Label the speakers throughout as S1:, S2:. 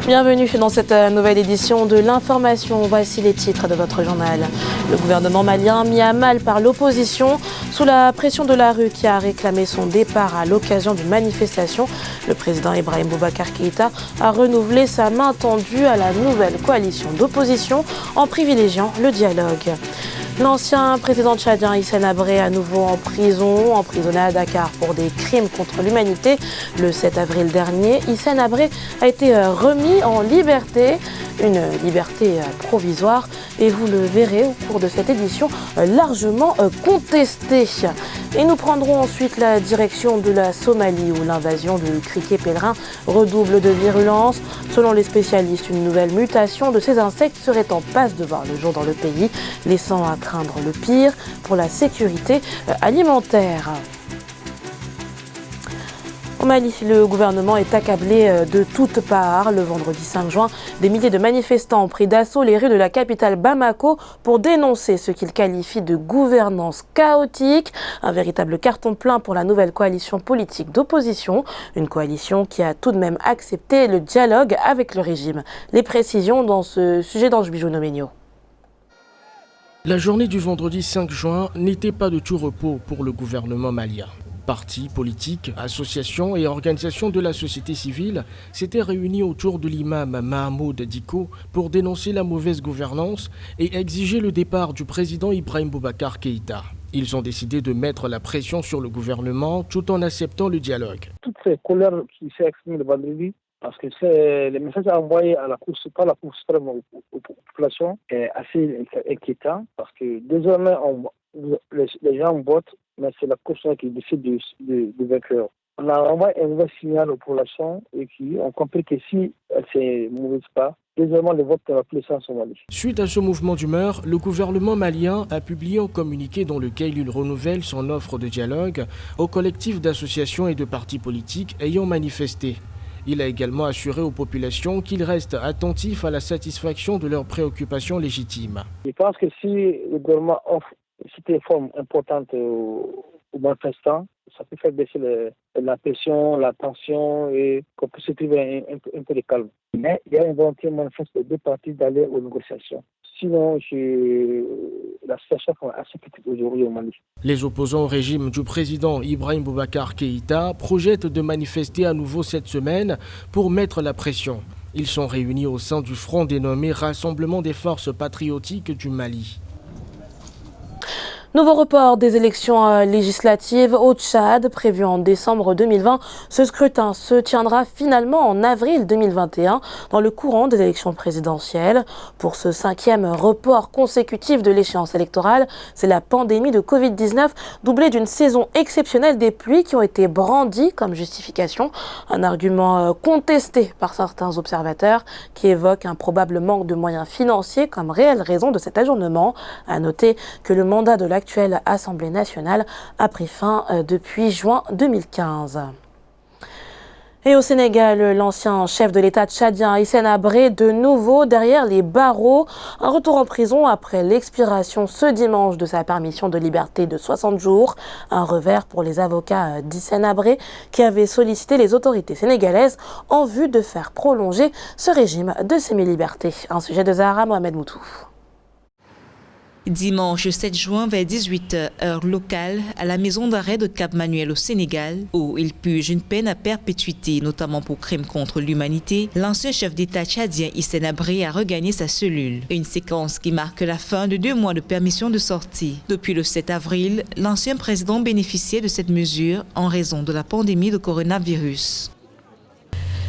S1: Bienvenue dans cette nouvelle édition de l'information. Voici les titres de votre journal. Le gouvernement malien mis à mal par l'opposition sous la pression de la rue qui a réclamé son départ à l'occasion d'une manifestation. Le président Ibrahim Boubacar Keïta a renouvelé sa main tendue à la nouvelle coalition d'opposition en privilégiant le dialogue. L'ancien président tchadien Hissène Habré à nouveau en prison, emprisonné à Dakar pour des crimes contre l'humanité. Le 7 avril dernier, Hissène Habré a été remis en liberté, une liberté provisoire, et vous le verrez au cours de cette édition largement contestée. Et nous prendrons ensuite la direction de la Somalie où l'invasion du criquet pèlerin redouble de virulence. Selon les spécialistes, une nouvelle mutation de ces insectes serait en passe de voir le jour dans le pays, laissant à craindre le pire pour la sécurité alimentaire. Au Mali, le gouvernement est accablé de toutes parts. Le vendredi 5 juin, des milliers de manifestants ont pris d'assaut les rues de la capitale Bamako pour dénoncer ce qu'ils qualifient de gouvernance chaotique. Un véritable carton plein pour la nouvelle coalition politique d'opposition. Une coalition qui a tout de même accepté le dialogue avec le régime. Les précisions dans ce sujet d'Ange Bijou-Noménio.
S2: La journée du vendredi 5 juin n'était pas de tout repos pour le gouvernement malien. Partis, politiques, associations et organisations de la société civile s'étaient réunis autour de l'imam Mahmoud Dicko pour dénoncer la mauvaise gouvernance et exiger le départ du président Ibrahim Boubacar Keïta. Ils ont décidé de mettre la pression sur le gouvernement tout en acceptant le dialogue.
S3: Toutes ces colères qui s'est exprimées le vendredi, parce que c'est le message envoyé à la Cour, pas la Cour suprême aux populations, est assez inquiétant parce que désormais les gens votent, mais c'est la Cour suprême qui décide de vainqueur. On a envoyé un mauvais signal aux populations et qui ont compris que si elle ne mouvait pas, désormais le vote n'aura plus de sens au Mali.
S2: Suite à ce mouvement d'humeur, le gouvernement malien a publié un communiqué dans lequel il renouvelle son offre de dialogue aux collectifs d'associations et de partis politiques ayant manifesté. Il a également assuré aux populations qu'ils restent attentifs à la satisfaction de leurs préoccupations légitimes.
S3: Je pense que si le gouvernement offre une forme importante aux manifestants, ça peut faire baisser la pression, la tension et qu'on puisse se trouver un peu de calme. Mais il y a une volonté manifeste des deux parties d'aller aux négociations. Sinon, la situation est assez critique aujourd'hui au Mali.
S2: Les opposants au régime du président Ibrahim Boubacar Keïta projettent de manifester à nouveau cette semaine pour mettre la pression. Ils sont réunis au sein du front dénommé Rassemblement des forces patriotiques du Mali.
S1: Nouveau report des élections législatives au Tchad, prévu en décembre 2020. Ce scrutin se tiendra finalement en avril 2021, dans le courant des élections présidentielles. Pour ce 5e report consécutif de l'échéance électorale, c'est la pandémie de Covid-19, doublée d'une saison exceptionnelle des pluies qui ont été brandies comme justification. Un argument contesté par certains observateurs qui évoquent un probable manque de moyens financiers comme réelle raison de cet ajournement. À noter que le mandat de l'actuelle Assemblée nationale a pris fin depuis juin 2015. Et au Sénégal, l'ancien chef de l'État tchadien Hissène Habré, de nouveau derrière les barreaux. Un retour en prison après l'expiration ce dimanche de sa permission de liberté de 60 jours. Un revers pour les avocats d'Hissène Habré qui avaient sollicité les autorités sénégalaises en vue de faire prolonger ce régime de semi-liberté. Un sujet de Zahra Mohamed Moutou.
S4: Dimanche 7 juin vers 18h, heure locale, à la maison d'arrêt de Cap-Manuel au Sénégal, où il purge une peine à perpétuité, notamment pour crimes contre l'humanité, l'ancien chef d'État tchadien Hissène Habré a regagné sa cellule. Une séquence qui marque la fin de 2 mois de permission de sortie. Depuis le 7 avril, l'ancien président bénéficiait de cette mesure en raison de la pandémie de coronavirus.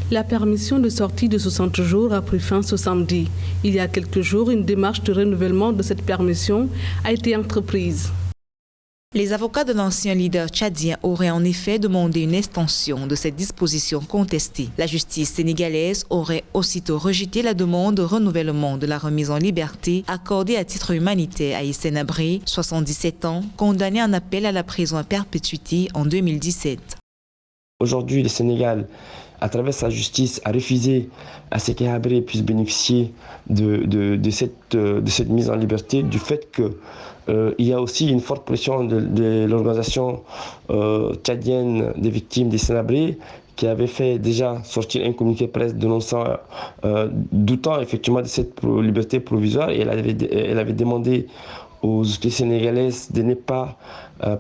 S5: La permission de sortie de 60 jours a pris fin ce samedi. Il y a quelques jours, une démarche de renouvellement de cette permission a été entreprise.
S4: Les avocats de l'ancien leader tchadien auraient en effet demandé une extension de cette disposition contestée. La justice sénégalaise aurait aussitôt rejeté la demande de renouvellement de la remise en liberté accordée à titre humanitaire à Hissène Habré, 77 ans, condamné en appel à la prison à perpétuité en 2017.
S6: Aujourd'hui, le Sénégal, à travers sa justice, a refusé à ce qu'Habré puisse bénéficier de cette mise en liberté, du fait que il y a aussi une forte pression de l'organisation tchadienne des victimes des Sénégalais, qui avait fait déjà sortir un communiqué presse dénonçant, doutant effectivement de cette liberté provisoire, et elle avait demandé aux autorités sénégalaises de ne pas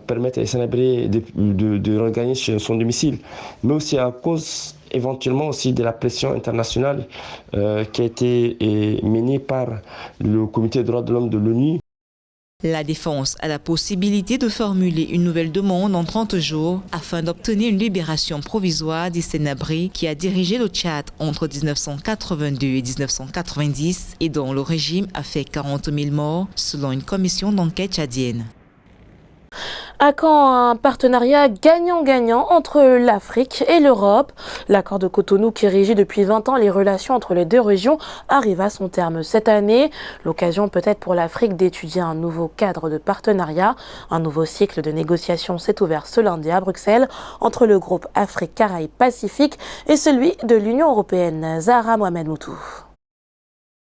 S6: permettre à les Sénégalais de regagner son domicile, mais aussi à cause éventuellement aussi de la pression internationale qui a été menée par le Comité des droits de l'homme de l'ONU.
S4: La défense a la possibilité de formuler une nouvelle demande en 30 jours afin d'obtenir une libération provisoire d'Hissène Habré, qui a dirigé le Tchad entre 1982 et 1990 et dont le régime a fait 40 000 morts selon une commission d'enquête tchadienne.
S1: À quand un partenariat gagnant-gagnant entre l'Afrique et l'Europe? L'accord de Cotonou, qui régit depuis 20 ans les relations entre les deux régions, arrive à son terme cette année. L'occasion peut-être pour l'Afrique d'étudier un nouveau cadre de partenariat. Un nouveau cycle de négociations s'est ouvert ce lundi à Bruxelles entre le groupe Afrique-Caraïbes-Pacifique et celui de l'Union européenne. Zahra Mohamed Moutou.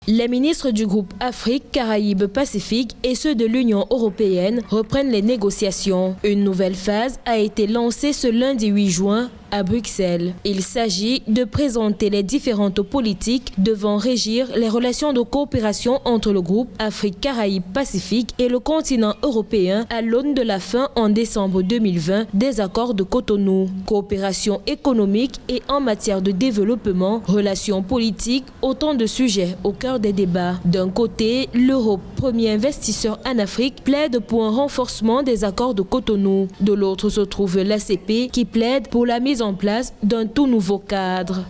S7: Les ministres du groupe Afrique, Caraïbes, Pacifique et ceux de l'Union européenne reprennent les négociations. Une nouvelle phase a été lancée ce lundi 8 juin à Bruxelles. Il s'agit de présenter les différentes politiques devant régir les relations de coopération entre le groupe Afrique, Caraïbes, Pacifique et le continent européen à l'aune de la fin en décembre 2020 des accords de Cotonou. Coopération économique et en matière de développement, relations politiques, autant de sujets au cœur des débats. D'un côté, l'Europe, premier investisseur en Afrique, plaide pour un renforcement des accords de Cotonou. De l'autre se trouve l'ACP qui plaide pour la mise en place d'un tout nouveau cadre.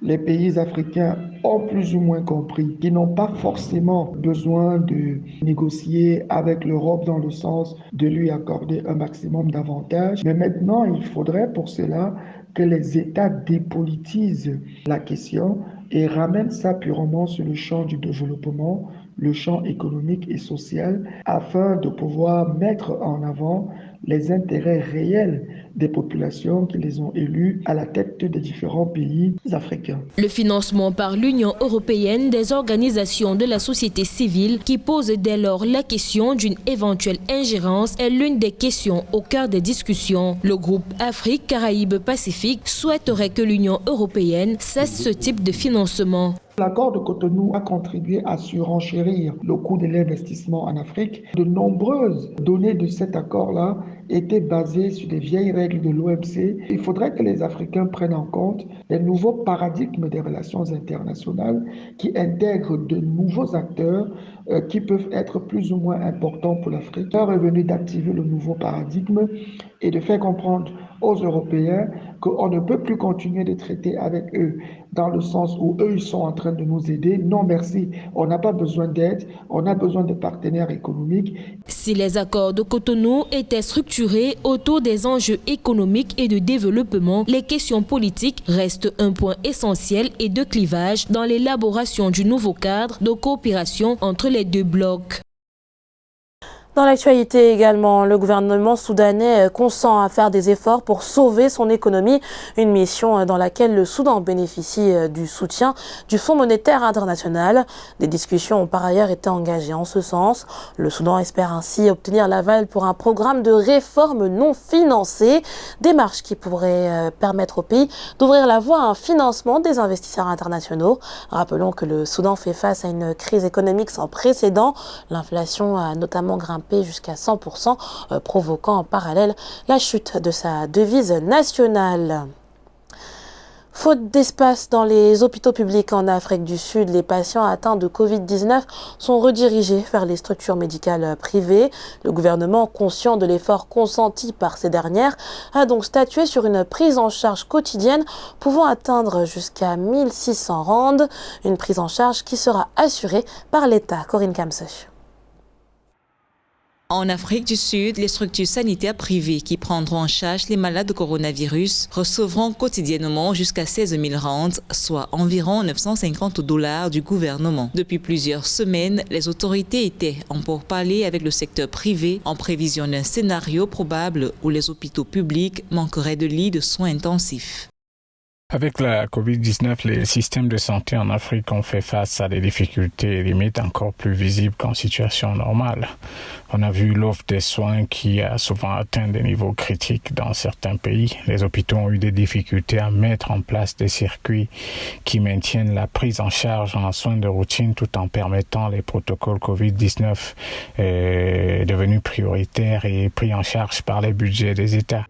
S8: Les pays africains ont plus ou moins compris qu'ils n'ont pas forcément besoin de négocier avec l'Europe dans le sens de lui accorder un maximum d'avantages. Mais maintenant, il faudrait pour cela que les États dépolitisent la question et ramènent ça purement sur le champ du développement, le champ économique et social, afin de pouvoir mettre en avant les intérêts réels des populations qui les ont élus à la tête des différents pays africains.
S7: Le financement par l'Union européenne des organisations de la société civile qui pose dès lors la question d'une éventuelle ingérence est l'une des questions au cœur des discussions. Le groupe Afrique, Caraïbes, Pacifique souhaiterait que l'Union européenne cesse ce type de financement.
S8: L'accord de Cotonou a contribué à surenchérir le coût de l'investissement en Afrique. De nombreuses données de cet accord-là étaient basées sur des vieilles règles de l'OMC. Il faudrait que les Africains prennent en compte les nouveaux paradigmes des relations internationales qui intègrent de nouveaux acteurs qui peuvent être plus ou moins importants pour l'Afrique. L'heure est venue d'activer le nouveau paradigme et de faire comprendre aux Européens qu'on ne peut plus continuer de traiter avec eux dans le sens où eux, ils sont en train de nous aider. Non, merci. On n'a pas besoin d'aide. On a besoin de partenaires économiques.
S7: Si les accords de Cotonou étaient structurés autour des enjeux économiques et de développement, les questions politiques restent un point essentiel et de clivage dans l'élaboration du nouveau cadre de coopération entre les deux blocs.
S1: Dans l'actualité également, le gouvernement soudanais consent à faire des efforts pour sauver son économie, une mission dans laquelle le Soudan bénéficie du soutien du Fonds monétaire international. Des discussions ont par ailleurs été engagées en ce sens. Le Soudan espère ainsi obtenir l'aval pour un programme de réforme non financé, démarche qui pourrait permettre au pays d'ouvrir la voie à un financement des investisseurs internationaux. Rappelons que le Soudan fait face à une crise économique sans précédent. L'inflation a notamment grimpé jusqu'à 100%, provoquant en parallèle la chute de sa devise nationale. Faute d'espace dans les hôpitaux publics en Afrique du Sud, les patients atteints de Covid-19 sont redirigés vers les structures médicales privées. Le gouvernement, conscient de l'effort consenti par ces dernières, a donc statué sur une prise en charge quotidienne pouvant atteindre jusqu'à 1600 rands, une prise en charge qui sera assurée par l'État. Corinne Kamseh.
S4: En Afrique du Sud, les structures sanitaires privées qui prendront en charge les malades de coronavirus recevront quotidiennement jusqu'à 16 000 rands, soit environ $950 du gouvernement. Depuis plusieurs semaines, les autorités étaient en pourparlers avec le secteur privé en prévision d'un scénario probable où les hôpitaux publics manqueraient de lits de soins intensifs.
S9: Avec la COVID-19, les systèmes de santé en Afrique ont fait face à des difficultés et limites encore plus visibles qu'en situation normale. On a vu l'offre des soins qui a souvent atteint des niveaux critiques dans certains pays. Les hôpitaux ont eu des difficultés à mettre en place des circuits qui maintiennent la prise en charge en soins de routine tout en permettant les protocoles COVID-19 devenus prioritaires et pris en charge par les budgets des États.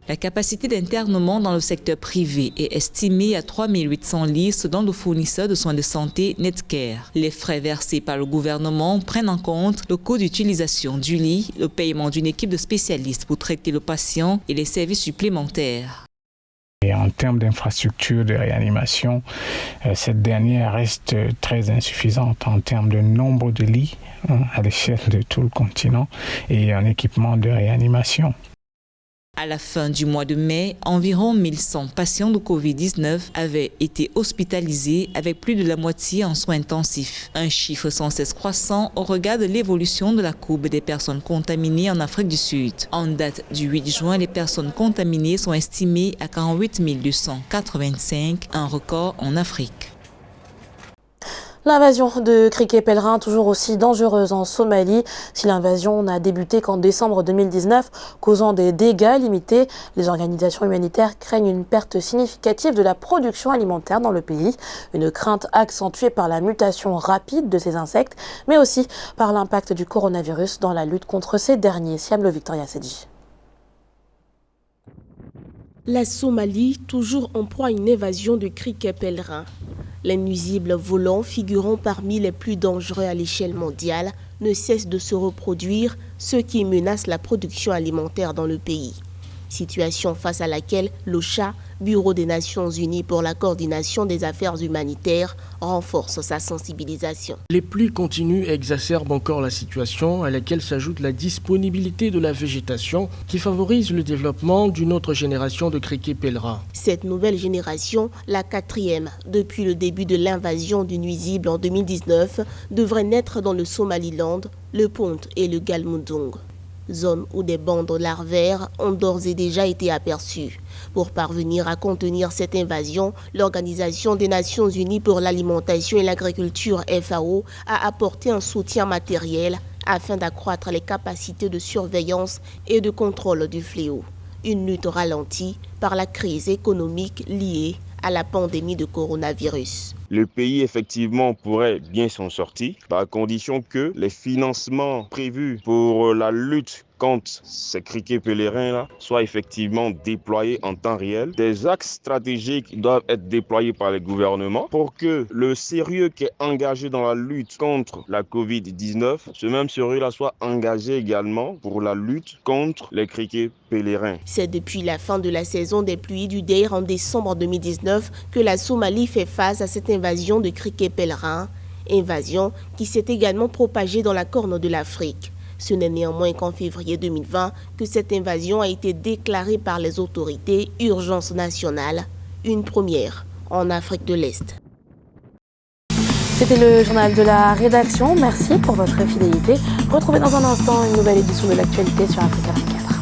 S4: La capacité d'internement dans le secteur privé est estimée à 3 800 lits selon le fournisseur de soins de santé Netcare. Les frais versés par le gouvernement prennent en compte le coût d'utilisation du lit, le paiement d'une équipe de spécialistes pour traiter le patient et les services supplémentaires.
S9: Et en termes d'infrastructure de réanimation, cette dernière reste très insuffisante en termes de nombre de lits à l'échelle de tout le continent et un équipement de réanimation.
S4: À la fin du mois de mai, environ 1100 patients de Covid-19 avaient été hospitalisés avec plus de la moitié en soins intensifs. Un chiffre sans cesse croissant au regard de l'évolution de la courbe des personnes contaminées en Afrique du Sud. En date du 8 juin, les personnes contaminées sont estimées à 48 285, un record en Afrique.
S1: L'invasion de criquets pèlerins toujours aussi dangereuse en Somalie. Si l'invasion n'a débuté qu'en décembre 2019, causant des dégâts limités, les organisations humanitaires craignent une perte significative de la production alimentaire dans le pays. Une crainte accentuée par la mutation rapide de ces insectes, mais aussi par l'impact du coronavirus dans la lutte contre ces derniers. Siam Victoria Sedji.
S10: La Somalie, toujours en proie à une évasion de criquets pèlerins. Les nuisibles volants, figurant parmi les plus dangereux à l'échelle mondiale, ne cessent de se reproduire, ce qui menace la production alimentaire dans le pays. Situation face à laquelle l'OCHA, Bureau des Nations Unies pour la coordination des affaires humanitaires, renforce sa sensibilisation.
S2: Les pluies continues exacerbent encore la situation à laquelle s'ajoute la disponibilité de la végétation qui favorise le développement d'une autre génération de criquets pèlerins.
S10: Cette nouvelle génération, la quatrième depuis le début de l'invasion du nuisible en 2019, devrait naître dans le Somaliland, le Ponte et le Galmudug. Zones où des bandes larvaires ont d'ores et déjà été aperçues. Pour parvenir à contenir cette invasion, l'Organisation des Nations Unies pour l'alimentation et l'agriculture FAO a apporté un soutien matériel afin d'accroître les capacités de surveillance et de contrôle du fléau. Une lutte ralentie par la crise économique liée à la pandémie de coronavirus.
S11: Le pays, effectivement, pourrait bien s'en sortir, à condition que les financements prévus pour la lutte contre ces criquets pèlerins soient effectivement déployés en temps réel. Des axes stratégiques doivent être déployés par les gouvernements pour que le sérieux qui est engagé dans la lutte contre la Covid-19, ce même sérieux-là soit engagé également pour la lutte contre les criquets pèlerins.
S10: C'est depuis la fin de la saison des pluies du Deir en décembre 2019 que la Somalie fait face à cette invasion de criquets pèlerins, invasion qui s'est également propagée dans la Corne de l'Afrique. Ce n'est néanmoins qu'en février 2020 que cette invasion a été déclarée par les autorités urgence nationale, une première en Afrique de l'Est.
S1: C'était le journal de la rédaction. Merci pour votre fidélité. Retrouvez dans un instant une nouvelle édition de l'actualité sur Africa 24.